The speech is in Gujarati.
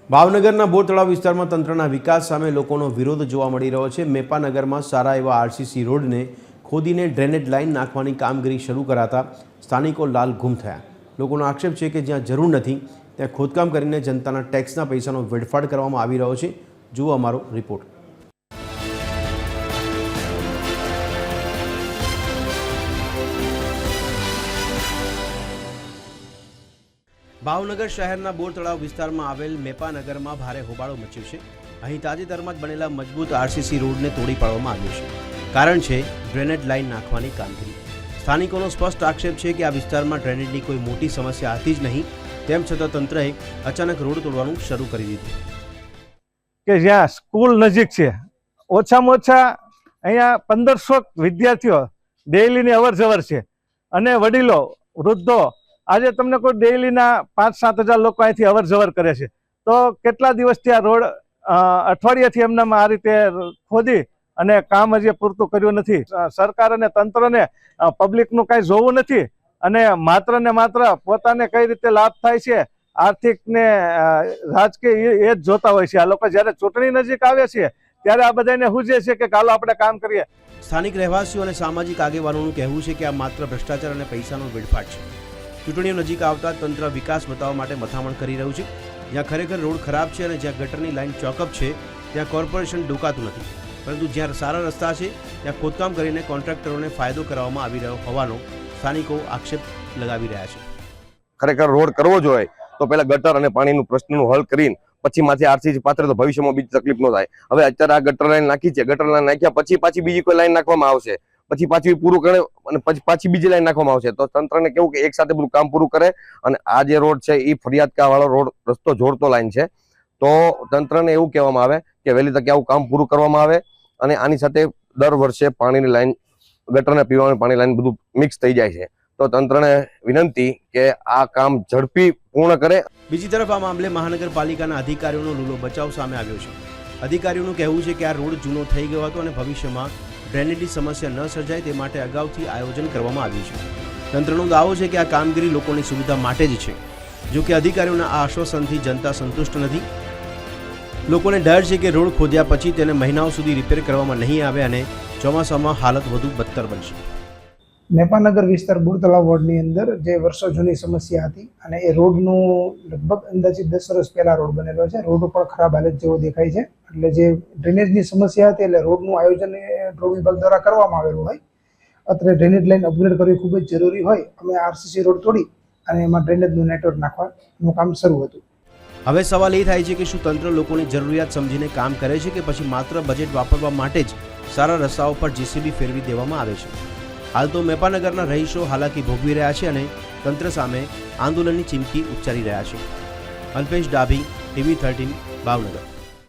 ભાવનગરના બોર તળાવ વિસ્તારમાં તંત્રના વિકાસ સામે લોકોનો વિરોધ જોવા મળી રહ્યો છે। મેપાનગરમાં સારા એવા આરસીસી રોડને ખોદીને ડ્રેનેજ લાઇન નાખવાની કામગીરી શરૂ કરાતા સ્થાનિકો લાલ ગુમ થયા। લોકોનો આક્ષેપ છે કે જ્યાં જરૂર નથી ત્યાં ખોદકામ કરીને જનતાના ટેક્સના પૈસાનો વેડફાટ કરવામાં આવી રહ્યો છે। જુઓ અમારો રિપોર્ટ। ભાવનગર શહેરના બોર તળાવ વિસ્તારમાં આવેલ મેપાનગરમાં ભારે હોબાળો મચ્યો છે। અહીં તાજેતરમાં જ બનેલા મજબૂત આરસીસી રોડને તોડી પાડવામાં આવ્યો છે। કારણ છે ડ્રેનેજ લાઇન નાખવાની કામગીરી। સ્થાનિકોનો સ્પષ્ટ આક્ષેપ છે કે આ વિસ્તારમાં ડ્રેનેજની કોઈ મોટી સમસ્યા હતી જ નહીં, તેમ છતાં તંત્રએ અચાનક રોડ તોડવાનું શરૂ કરી દીધું। કે જ્યાં સ્કૂલ નજીક છે, ઓછામાં ઓછા અહીંયા 1500 વિદ્યાર્થીઓ ડેઈલીની અવર જવર છે અને વડીલો વૃદ્ધો આજે તમને કોઈ ડેઈલીના 5-7 હજાર લોકો અહીંથી અવર જવર કરે છે। તો કેટલા દિવસથી આ રોડ અઠવાડિયાથી એમનામાં આ રીતે ખોદી અને કામ હજી પૂરતું કર્યું નથી। સરકાર અને તંત્રને પબ્લિકનું કાંઈ જોવું નથી અને માત્ર ને માત્ર પોતાને કઈ રીતે લાભ થાય છે, આર્થિક ને રાજકીય એ જ જોતા હોય છે। આ લોકો જ્યારે ચૂંટણી નજીક આવે છે ત્યારે આ બધાને સૂઝે છે કે ચાલો આપણે કામ કરીએ। સ્થાનિક રહેવાસીઓ અને સામાજિક આગેવાનોનું કહેવું છે કે આ માત્ર ભ્રષ્ટાચાર અને પૈસાનો વેડફાટ છે। ચૂંટણીઓ નજીક આવતા તંત્ર વિકાસ બતાવવા માટે મથામણ કરી રહ્યું છે। જ્યાં ખરેખર રોડ ખરાબ છે અને જ્યાં ગટરની લાઇન ચોકઅપ છે ત્યાં કોર્પોરેશન ડોકાતું નથી, પરંતુ જ્યાં સારા રસ્તા છે ત્યાં ખોદકામ કરીને કોન્ટ્રાક્ટરોને ફાયદો કરવામાં આવી રહ્યો હોવાનો સ્થાનિકો આક્ષેપ લગાવી રહ્યા છે। ખરેખર રોડ કરવો જોઈએ તો પહેલા ગટર અને પાણીનું પ્રશ્નનું હલ કરીને પછી માંથી આરસીસી પાત્ર તો ભવિષ્યમાં બીજી તકલીફ ન થાય। હવે અત્યારે આ ગટર લાઈન નાખી છે, ગટર લાઈન નાખ્યા પછી પાછી બીજી કોઈ લાઈન નાખવામાં આવશે, પછી પાછી પૂરું કરે અને પછી પાછી બીજી લાઈન નાખવામાં આવશે। તો તંત્રને કેવું કે એક સાથે બધું કામ પૂરું કરે અને આ જે રોડ છે એ ફરિયાદકા વાળો રોડ રસ્તો જોડતો લાઈન છે, તો તંત્રને એવું કહેવામાં આવે કે વહેલી તકે આવું કામ પૂરું કરવામાં આવે અને આની સાથે દર વર્ષે પાણીની લાઈન, ગટરને પીવાનું પાણી લાઈન બધું મિક્સ થઈ જાય છે। તો તંત્રને વિનંતી કે આ કામ ઝડપી પૂર્ણ કરે। બીજી તરફ આ મામલે મહાનગરપાલિકાના અધિકારીઓનો લૂલો બચાવ સામે આવ્યો છે। અધિકારીઓનું કહેવું છે કે આ રોડ જૂનો થઈ ગયો હતો અને ભવિષ્યમાં ડ્રેનેજની સમસ્યા ન સર્જાય તે માટે અગાઉથી આયોજન કરવામાં આવ્યું છે। તંત્રનો દાવો છે કે આ કામગીરી લોકોની સુવિધા માટે જ છે। જો કે અધિકારીઓના આ આશ્વાસનથી જનતા સંતુષ્ટ નથી। લોકોને ડર છે કે રોડ ખોદ્યા પછી તેને મહિનાઓ સુધી રિપેર કરવામાં નહીં આવે અને ચોમાસામાં હાલત વધુ બદતર બનશે। મેપાનગર વિસ્તાર બોર તળાવ વોર્ડની અંદર જે વર્ષો જૂની સમસ્યા હતી અને એ રોડનું લગભગ અંદાજિત 10 વર્ષ પહેલા રોડ બનેલો છે। રોડ ઉપર ખરાબ હાલત જેવો દેખાય છે, એટલે જે ડ્રેનેજની સમસ્યા હતી એટલે રોડનું આયોજન રોડ વિભાગ દ્વારા કરવામાં આવેલું હોય। અત્યારે ડ્રેનેજ લાઇન અપગ્રેડ કરવી ખૂબ જ જરૂરી હોય, અમે આરસીસી રોડ તોડી અને એમાં ડ્રેનેજનું નેટવર્ક નાખવાનું કામ શરૂ હતું। હવે સવાલ એ થાય છે કે શું તંત્ર લોકોની જરૂરિયાત સમજીને કામ કરે છે કે પછી માત્ર બજેટ વાપરવા માટે જ સારા રસ્તાઓ પર જીસીબી ફેરવી દેવામાં આવે છે। હાલ તો મેપાનગરના રહીશો હાલાકી ભોગવી રહ્યા છે અને તંત્ર સામે આંદોલનની ચીમકી ઉચ્ચારી રહ્યા છે। અલ્પેશ ડાભી, TV13 ભાવનગર।